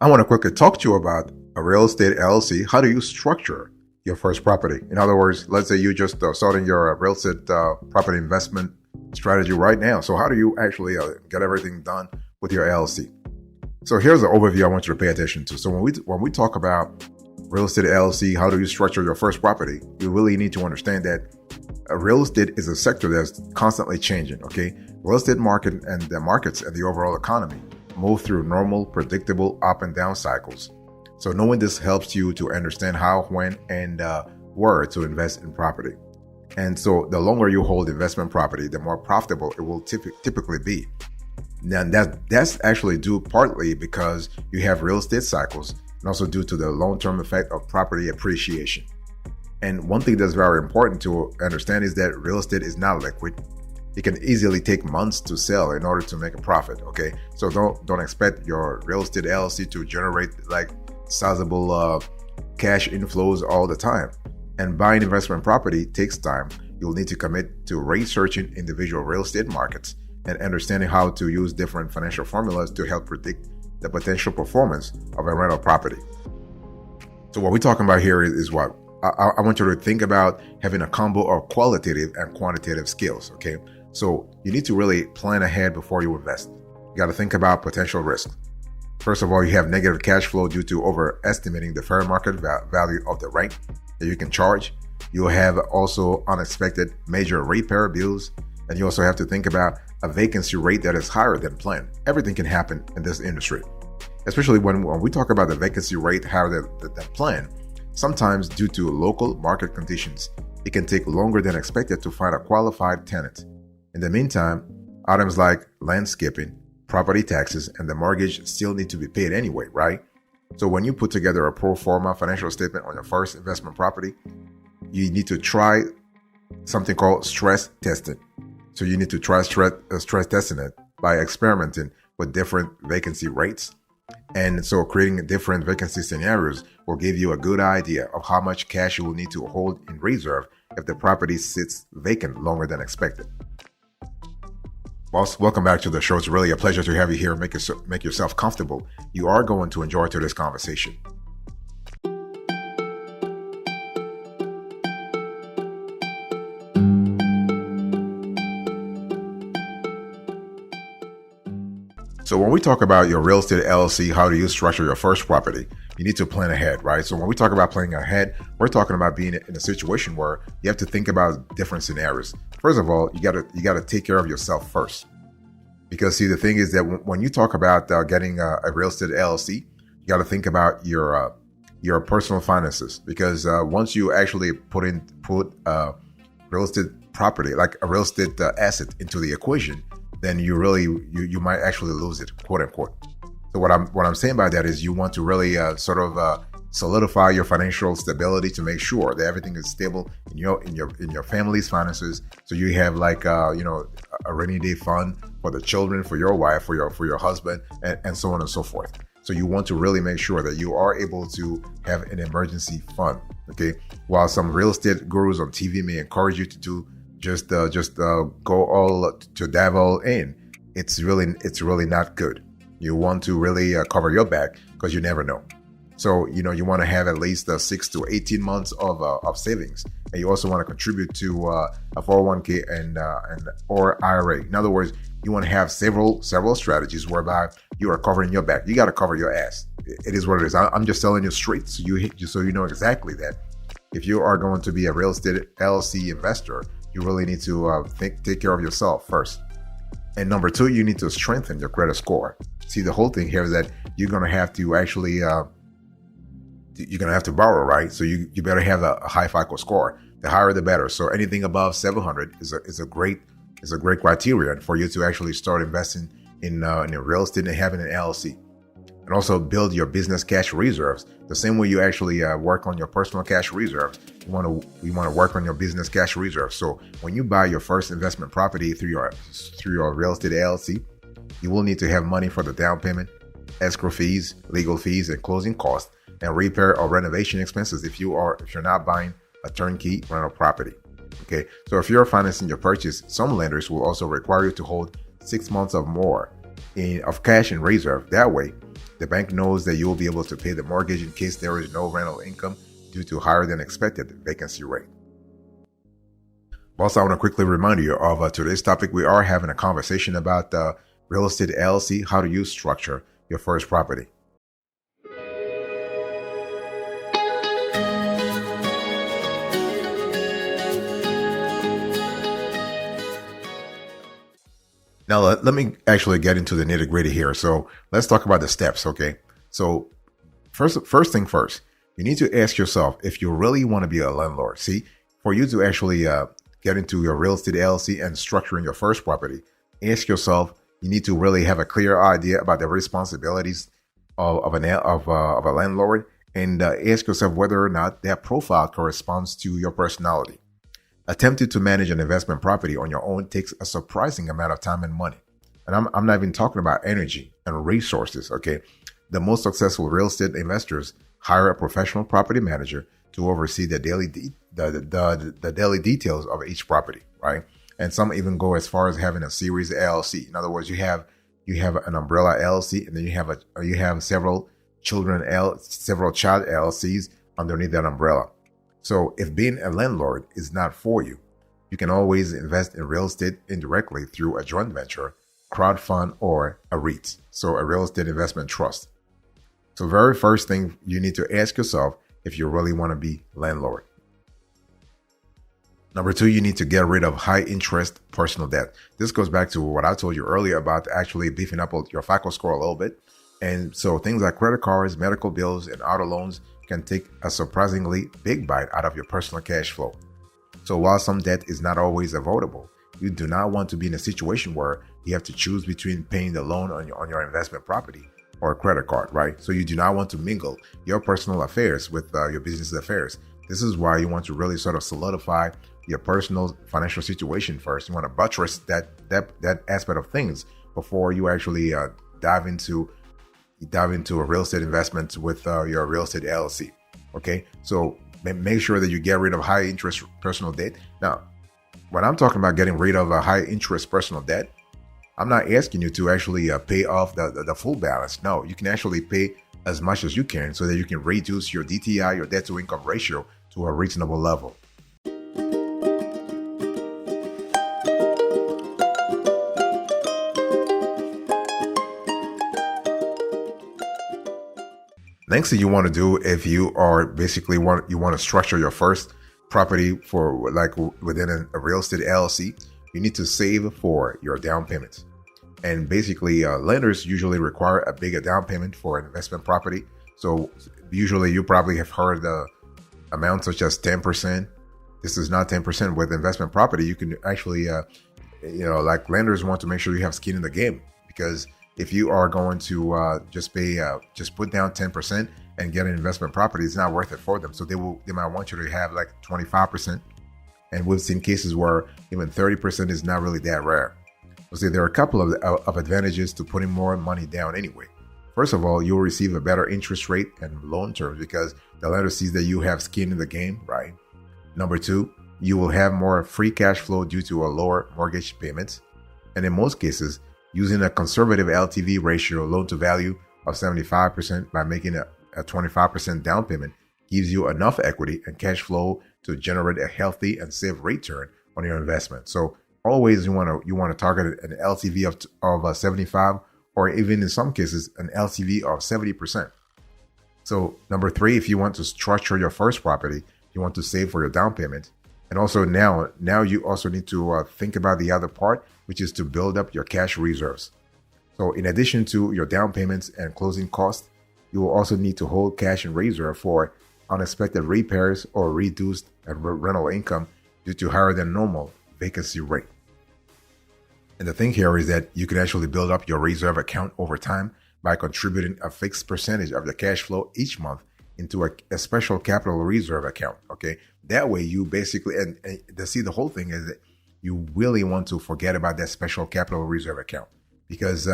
I want to quickly talk to you about a real estate LLC. How do you structure your first property? In other words, let's say you just starting your real estate property investment strategy right now. So how do you actually get everything done with your LLC? So here's the overview I want you to pay attention to. So when we talk about real estate LLC, how do you structure your first property? You really need to understand that real estate is a sector that's constantly changing. Okay, real estate market and the markets and the overall economy move through normal, predictable up and down cycles. So knowing this helps you to understand how, when, and where to invest in property. And so the longer you hold investment property, the more profitable it will typically be. Now that's actually due partly because you have real estate cycles and also due to the long-term effect of property appreciation. And one thing that's very important to understand is that real estate is not liquid. It can easily take months to sell in order to make a profit. Okay, so don't expect your real estate LLC to generate like sizable cash inflows all the time. And buying investment property takes time. You'll need to commit to researching individual real estate markets and understanding how to use different financial formulas to help predict the potential performance of a rental property. So what we're talking about here is what I want you to think about having a combo of qualitative and quantitative skills. Okay, so you need to really plan ahead before you invest. You got to think about potential risk. First of all, you have negative cash flow due to overestimating the fair market value of the rent that you can charge. You'll have also unexpected major repair bills, and you also have to think about a vacancy rate that is higher than planned. Everything can happen in this industry, especially when we talk about the vacancy rate higher than planned. Sometimes due to local market conditions, it can take longer than expected to find a qualified tenant. In the meantime, items like landscaping, property taxes, and the mortgage still need to be paid anyway, right? So when you put together a pro forma financial statement on your first investment property, you need to try something called stress testing. So you need to try stress testing it by experimenting with different vacancy rates. And so creating different vacancy scenarios will give you a good idea of how much cash you will need to hold in reserve if the property sits vacant longer than expected. Boss, welcome back to the show. It's really a pleasure to have you here. Make yourself comfortable. You are going to enjoy today's conversation. So when we talk about your real estate LLC, how do you structure your first property? You need to plan ahead, right? So when we talk about planning ahead, we're talking about being in a situation where you have to think about different scenarios. First of all, you gotta take care of yourself first, because see, the thing is that when you talk about getting a real estate LLC, you got to think about your personal finances, because once you actually put real estate property, like a real estate asset, into the equation, then you might actually lose it, quote unquote. So what I'm saying by that is you want to really solidify your financial stability to make sure that everything is stable in your family's finances. So you have a rainy day fund for the children, for your wife, for your husband, and so on and so forth. So you want to really make sure that you are able to have an emergency fund. Okay, while some real estate gurus on TV may encourage you to do just go all to dive all in, it's really not good. You want to really cover your back, because you never know. So you want to have at least 6 to 18 months of savings, and you also want to contribute to a 401k and or IRA. In other words, you want to have several strategies whereby you are covering your back. You got to cover your ass. It is what it is. I'm just telling you straight, so you know exactly that if you are going to be a real estate LLC investor, you really need to take care of yourself first. And number two, you need to strengthen your credit score. See, the whole thing here is that you're going to have to actually you're going to have to borrow, right? So you better have a high FICO score. The higher, the better. So anything above 700 is a great criterion for you to actually start investing in real estate and having an LLC. And also build your business cash reserves. The same way you actually work on your personal cash reserves, you want to work on your business cash reserves. So when you buy your first investment property through your real estate LLC, you will need to have money for the down payment, escrow fees, legal fees, and closing costs, and repair or renovation expenses if you're not buying a turnkey rental property. Okay, so if you're financing your purchase, some lenders will also require you to hold 6 months or more of cash in reserve. That way, the bank knows that you will be able to pay the mortgage in case there is no rental income due to higher than expected vacancy rate. Also, I want to quickly remind you of today's topic. We are having a conversation about real estate LLC, how do you structure your first property. Now, let me actually get into the nitty gritty here. So let's talk about the steps, okay? So first thing first, you need to ask yourself if you really want to be a landlord. See, for you to actually get into your real estate LLC and structuring your first property, ask yourself, you need to really have a clear idea about the responsibilities of a landlord, and ask yourself whether or not that profile corresponds to your personality. Attempting to manage an investment property on your own takes a surprising amount of time and money. And I'm not even talking about energy and resources, okay? The most successful real estate investors hire a professional property manager to oversee the daily daily details of each property, right? And some even go as far as having a series LLC. In other words, you have an umbrella LLC, and then you have several child LLCs underneath that umbrella. So if being a landlord is not for you, you can always invest in real estate indirectly through a joint venture, crowdfund, or a REIT, so a real estate investment trust. So very first thing, you need to ask yourself if you really want to be landlord. Number two, you need to get rid of high interest personal debt. This goes back to what I told you earlier about actually beefing up your FICO score a little bit. And so things like credit cards, medical bills, and auto loans can take a surprisingly big bite out of your personal cash flow. So while some debt is not always avoidable, you do not want to be in a situation where you have to choose between paying the loan on your investment property or a credit card, right? So you do not want to mingle your personal affairs with your business affairs. This is why you want to really sort of solidify your personal financial situation first. You want to buttress that aspect of things before you actually dive into a real estate investment with your real estate LLC. Okay, so make sure that you get rid of high interest personal debt. Now, when I'm talking about getting rid of a high interest personal debt, I'm not asking you to actually pay off the full balance. No, you can actually pay as much as you can so that you can reduce your DTI, your debt to income ratio, to a reasonable level. Next thing you want to do, if you are basically want to structure your first property for like within a real estate LLC, you need to save for your down payment. And basically, lenders usually require a bigger down payment for an investment property. So usually you probably have heard the amount such as 10%. This is not 10%. With investment property, you can actually, like lenders want to make sure you have skin in the game, because if you are going to just put down 10% and get an investment property, it's not worth it for them. So they might want you to have like 25%. And we've seen cases where even 30% is not really that rare. So see, there are a couple of advantages to putting more money down anyway. First of all, you'll receive a better interest rate and loan terms because the lender sees that you have skin in the game, right? Number two, you will have more free cash flow due to a lower mortgage payments. And in most cases, using a conservative LTV ratio, loan to value of 75% by making a 25% down payment gives you enough equity and cash flow to generate a healthy and safe return on your investment. So always you want to target an LTV of 75, or even in some cases an LTV of 70%. So number three, if you want to structure your first property, you want to save for your down payment. And also now you also need to think about the other part, which is to build up your cash reserves. So in addition to your down payments and closing costs, you will also need to hold cash in reserve for unexpected repairs or reduced rental income due to higher than normal vacancy rate. And the thing here is that you can actually build up your reserve account over time by contributing a fixed percentage of the cash flow each month into a special capital reserve account. Okay, that way you basically and the whole thing is that you really want to forget about that special capital reserve account, because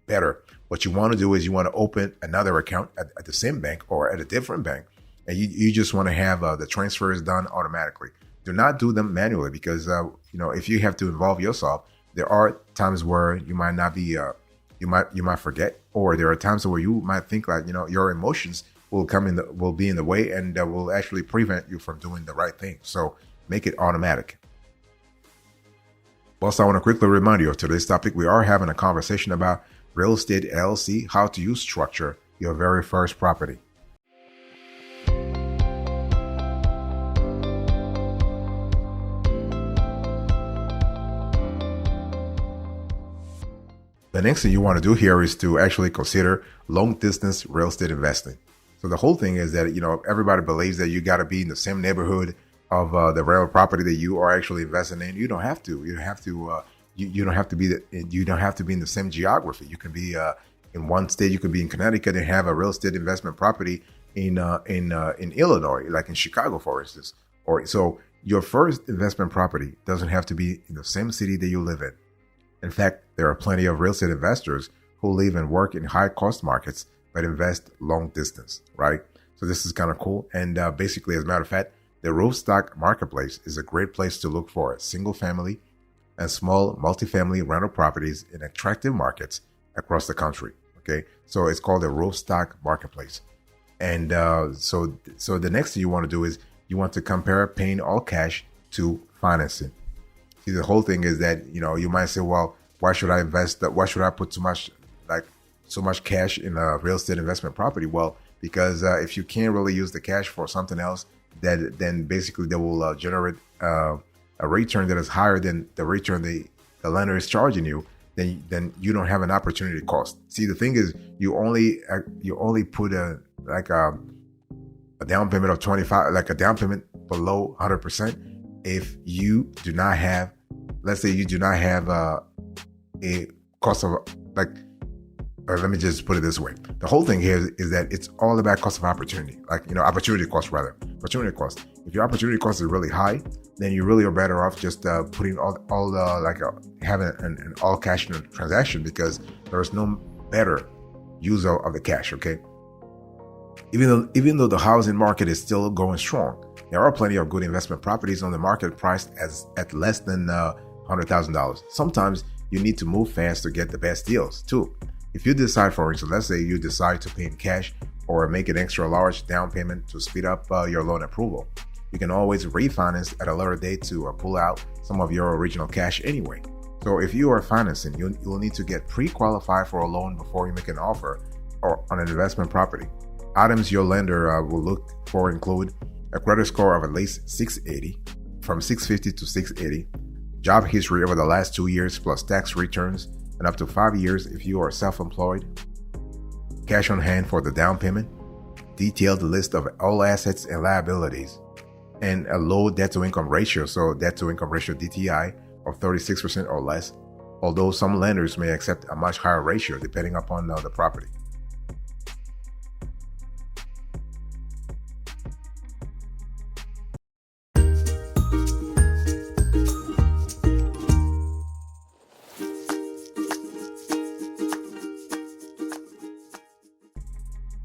better, what you want to do is you want to open another account at the same bank or at a different bank, and you just want to have the transfers done automatically. Do not do them manually, because if you have to involve yourself, there are times where you might not be, you might forget, or there are times where you might think like, your emotions will be in the way, and will actually prevent you from doing the right thing. So make it automatic. Also, I want to quickly remind you of today's topic. We are having a conversation about real estate LLC, how to use structure your very first property. The next thing you want to do here is to actually consider long distance real estate investing. So the whole thing is that, everybody believes that you got to be in the same neighborhood of the real property that you are actually investing in. You don't have to. You don't have to. You don't have to be. You don't have to be in the same geography. You can be in one state. You could be in Connecticut and have a real estate investment property in Illinois, like in Chicago, for instance. Or so your first investment property doesn't have to be in the same city that you live in. In fact, there are plenty of real estate investors who live and work in high cost markets but invest long distance, right? So this is kind of cool. And basically, as a matter of fact, the Roofstock Marketplace is a great place to look for single family and small multifamily rental properties in attractive markets across the country. Okay, so it's called the Roofstock Marketplace. And so the next thing you want to do is you want to compare paying all cash to financing. See, the whole thing is that, you might say, well, why should I invest that? Why should I put so much cash in a real estate investment property? Well, because if you can't really use the cash for something else, then basically they will generate a return that is higher than the return the lender is charging you. Then you don't have an opportunity cost. See, the thing is, you only put a down payment of 25, like a down payment below 100%. If you do not have, let's say you do not have a cost of or let me just put it this way. The whole thing here is that it's all about cost of opportunity, opportunity cost rather. Opportunity cost. If your opportunity cost is really high, then you really are better off just putting having an all cash transaction, because there is no better use of the cash. Okay. Even though the housing market is still going strong, there are plenty of good investment properties on the market priced at less than $100,000. Sometimes you need to move fast to get the best deals too. If you decide, for instance, let's say you decide to pay in cash or make an extra large down payment to speed up your loan approval, you can always refinance at a later date to pull out some of your original cash anyway. So if you are financing, you'll need to get pre-qualified for a loan before you make an offer or on an investment property. Items your lender will look for include a credit score of at least 680, from 650 to 680, job history over the last 2 years plus tax returns, and up to 5 years if you are self-employed, cash on hand for the down payment, detailed list of all assets and liabilities, and a low debt-to-income ratio, so debt-to-income ratio DTI of 36% or less, although some lenders may accept a much higher ratio depending upon the property.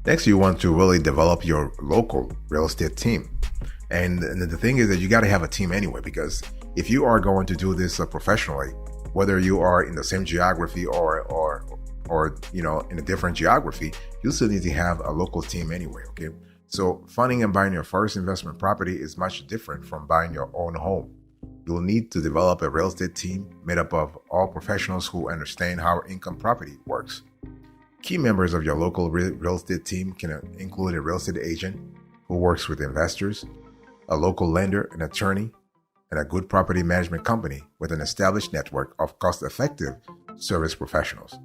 Next, you want to really develop your local real estate team. And the thing is that you got to have a team anyway, because if you are going to do this professionally, whether you are in the same geography or in a different geography, you still need to have a local team anyway. Okay. So funding and buying your first investment property is much different from buying your own home. You will need to develop a real estate team made up of all professionals who understand how income property works. Key members of your local real estate team can include a real estate agent who works with investors, a local lender, an attorney, and a good property management company with an established network of cost-effective service professionals.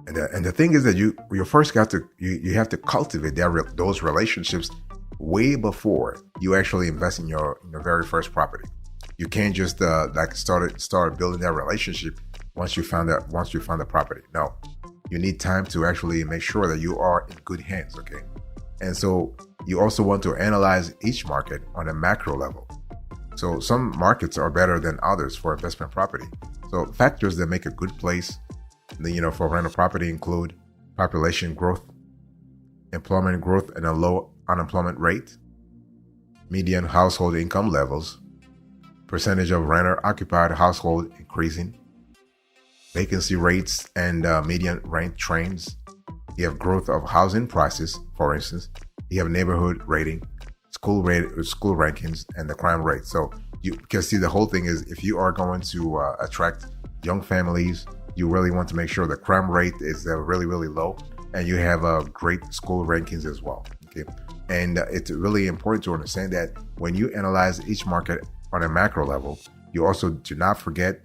And the thing is that you first got to you have to cultivate those relationships way before you actually invest in your very first property. You can't just start building that relationship once you found the property. No, you need time to actually make sure that you are in good hands. Okay, and so you also want to analyze each market on a macro level. So some markets are better than others for investment property. So factors that make a good place, for rental property include population growth, employment growth and a low unemployment rate, median household income levels, percentage of renter-occupied household increasing, vacancy rates and median rent trends. You have growth of housing prices, for instance. You have neighborhood rating, school rankings, and the crime rate. So you can see the whole thing is if you are going to attract young families, you really want to make sure the crime rate is really, really low, and you have great school rankings as well. Okay, and it's really important to understand that when you analyze each market on a macro level, you also do not forget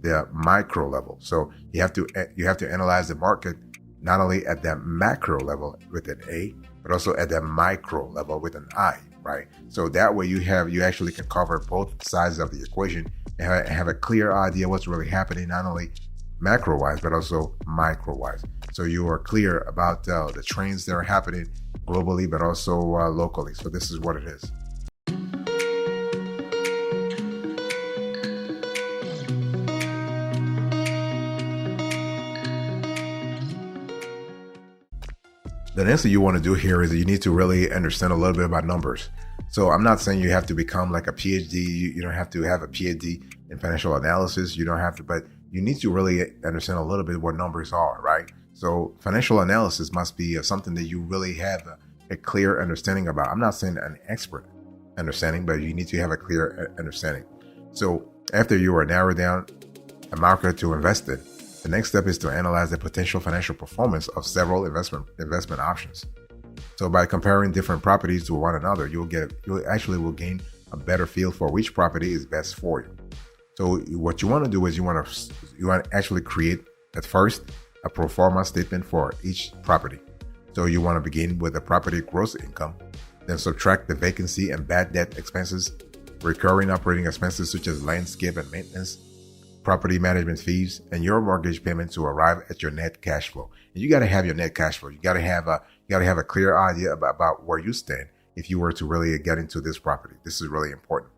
the micro level. So you have to analyze the market not only at that macro level with an A, but also at that micro level with an I, right? So that way you actually can cover both sides of the equation and have a clear idea what's really happening, not only macro-wise, but also micro-wise. So you are clear about the trends that are happening globally, but also locally. So this is what it is. The next thing you want to do here is you need to really understand a little bit about numbers. So I'm not saying you have to become like a PhD. You don't have to have a PhD in financial analysis. You don't have to, but you need to really understand a little bit what numbers are, right? So financial analysis must be something that you really have a clear understanding about. I'm not saying an expert understanding, but you need to have a clear understanding. So after you are narrowed down a market to invest in, the next step is to analyze the potential financial performance of several investment options. So by comparing different properties to one another, you will gain a better feel for which property is best for you. So what you want to do is you want to actually create at first a pro forma statement for each property. So you want to begin with the property gross income, then subtract the vacancy and bad debt expenses, recurring operating expenses such as landscape and maintenance, property management fees, and your mortgage payment to arrive at your net cash flow. And you got to have your net cash flow. You got to have a clear idea about where you stand if you were to really get into this property. This is really important.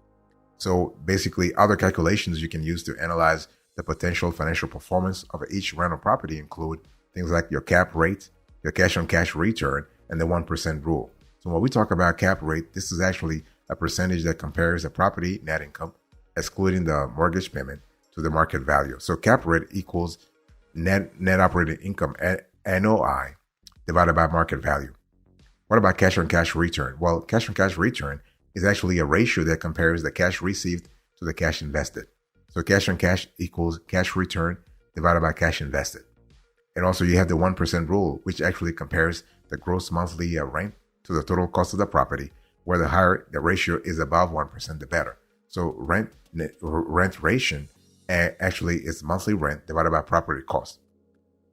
So basically, other calculations you can use to analyze the potential financial performance of each rental property include things like your cap rate, your cash-on-cash return, and the 1% rule. So when we talk about cap rate, this is actually a percentage that compares the property net income, excluding the mortgage payment, to the market value. So cap rate equals net operating income, NOI, divided by market value. What about cash on cash return? Well, cash on cash return is actually a ratio that compares the cash received to the cash invested. So cash on cash equals cash return divided by cash invested. And also you have the 1% rule, which actually compares the gross monthly rent to the total cost of the property, where the higher the ratio is above 1%, the better. So rent ratio actually is monthly rent divided by property cost.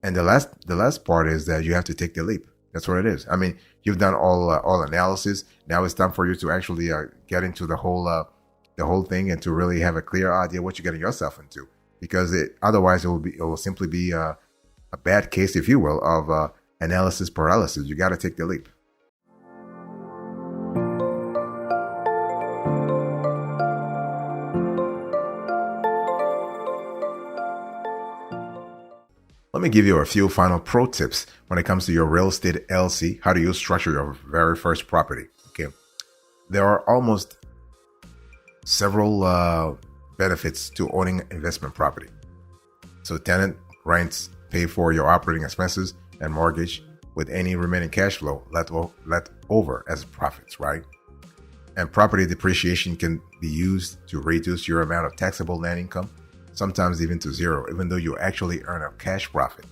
And the last part is that you have to take the leap. That's what it is. I mean, you've done all analysis. Now it's time for you to actually get into the whole thing and to really have a clear idea what you're getting yourself into. Because otherwise it will simply be a bad case, if you will, of analysis paralysis. You got to take the leap. Let me give you a few final pro tips when it comes to your real estate LLC. How do you structure your very first property? Okay, there are almost several benefits to owning investment property. So tenant rents pay for your operating expenses and mortgage, with any remaining cash flow let over as profits, right? And property depreciation can be used to reduce your amount of taxable net income, sometimes even to zero, even though you actually earn a cash profit.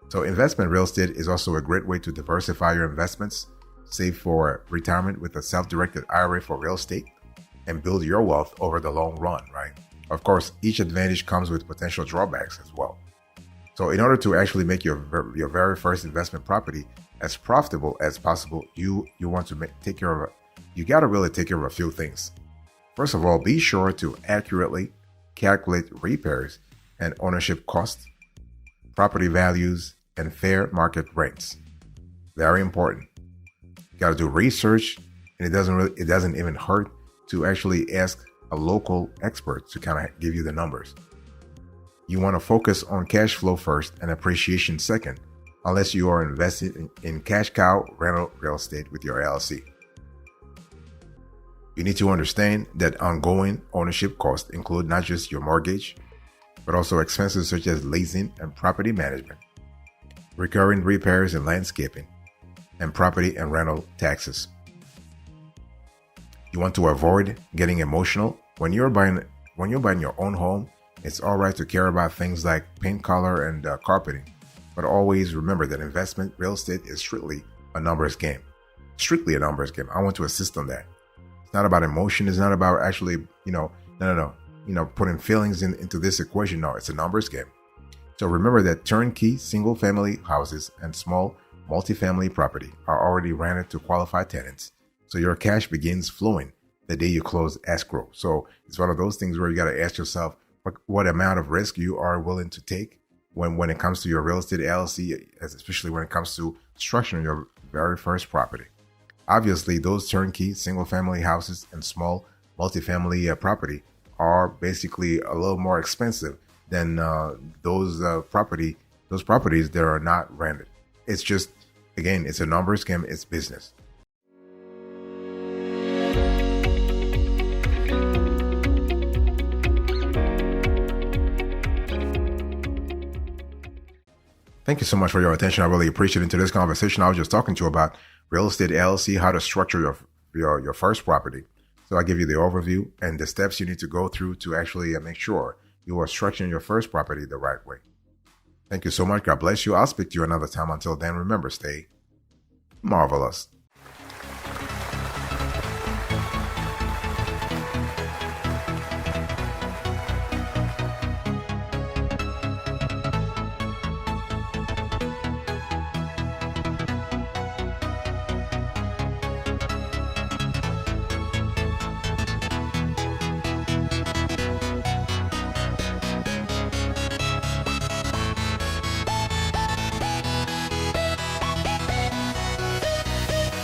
So investment real estate is also a great way to diversify your investments, save for retirement with a self-directed IRA for real estate, and build your wealth over the long run, right? Of course, each advantage comes with potential drawbacks as well. So in order to actually make your very first investment property as profitable as possible, you want to you got to really take care of a few things. First of all, be sure to accurately calculate repairs and ownership costs, property values, and fair market rents. Very important. You got to do research, and it doesn't even hurt to actually ask a local expert to kind of give you the numbers. You want to focus on cash flow first and appreciation second, unless you are invested in cash cow rental real estate with your LLC. You need to understand that ongoing ownership costs include not just your mortgage, but also expenses such as leasing and property management, recurring repairs and landscaping, and property and rental taxes. You want to avoid getting emotional. When you're buying your own home, it's all right to care about things like paint color and carpeting, but always remember that investment real estate is strictly a numbers game. Strictly a numbers game. I want to insist on that. It's not about emotion. It's not about actually, no, putting feelings into this equation. No, it's a numbers game. So remember that turnkey single-family houses and small multifamily property are already rented to qualified tenants. So your cash begins flowing the day you close escrow. So it's one of those things where you got to ask yourself what amount of risk you are willing to take when it comes to your real estate LLC, especially when it comes to structuring your very first property. Obviously, those turnkey single-family houses and small multifamily property are basically a little more expensive than those properties that are not rented. It's just, again, it's a numbers game. It's business. Thank you so much for your attention. I really appreciate it. In today's conversation, I was just talking to you about real estate LLC, how to structure your first property. So I give you the overview and the steps you need to go through to actually make sure you are structuring your first property the right way. Thank you so much. God bless you. I'll speak to you another time. Until then, remember, stay marvelous.